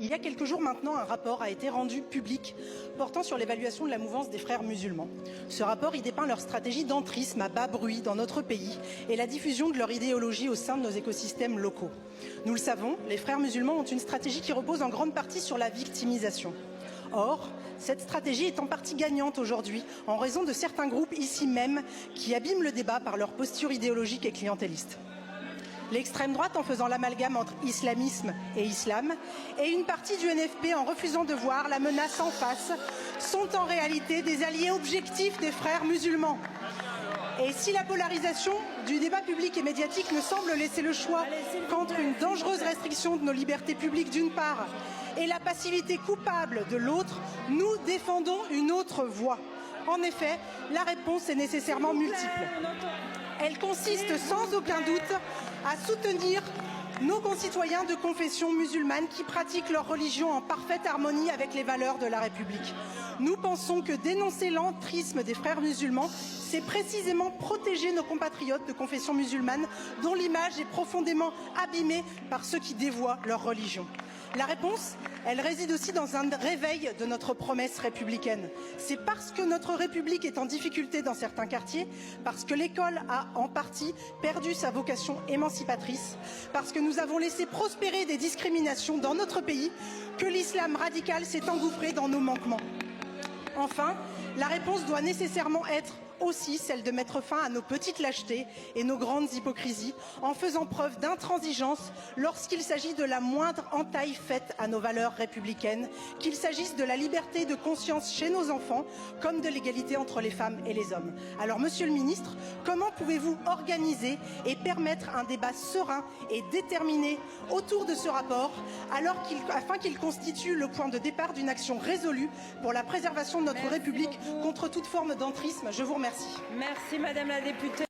Il y a quelques jours maintenant, un rapport a été rendu public portant sur l'évaluation de la mouvance des frères musulmans. Ce rapport y dépeint leur stratégie d'entrisme à bas bruit dans notre pays et la diffusion de leur idéologie au sein de nos écosystèmes locaux. Nous le savons, les frères musulmans ont une stratégie qui repose en grande partie sur la victimisation. Or, cette stratégie est en partie gagnante aujourd'hui en raison de certains groupes ici même qui abîment le débat par leur posture idéologique et clientéliste. L'extrême droite en faisant l'amalgame entre islamisme et islam, et une partie du NFP en refusant de voir la menace en face, sont en réalité des alliés objectifs des frères musulmans. Et si la polarisation du débat public et médiatique ne semble laisser le choix qu'entre une dangereuse restriction de nos libertés publiques d'une part et la passivité coupable de l'autre, nous défendons une autre voie. En effet, la réponse est nécessairement multiple. Elle consiste sans aucun doute à soutenir nos concitoyens de confession musulmane qui pratiquent leur religion en parfaite harmonie avec les valeurs de la République. Nous pensons que dénoncer l'entrisme des frères musulmans, c'est précisément protéger nos compatriotes de confession musulmane dont l'image est profondément abîmée par ceux qui dévoient leur religion. La réponse, elle réside aussi dans un réveil de notre promesse républicaine. C'est parce que notre République est en difficulté dans certains quartiers, parce que l'école a en partie perdu sa vocation émancipatrice, parce que nous avons laissé prospérer des discriminations dans notre pays, que l'islam radical s'est engouffré dans nos manquements. Enfin, la réponse doit nécessairement être aussi celle de mettre fin à nos petites lâchetés et nos grandes hypocrisies en faisant preuve d'intransigeance lorsqu'il s'agit de la moindre entaille faite à nos valeurs républicaines, qu'il s'agisse de la liberté de conscience chez nos enfants comme de l'égalité entre les femmes et les hommes. Alors, Monsieur le Ministre, comment pouvez-vous organiser et permettre un débat serein et déterminé autour de ce rapport afin qu'il constitue le point de départ d'une action résolue pour la préservation de notre République contre toute forme d'entrisme? Je vous remercie. Merci Madame la députée.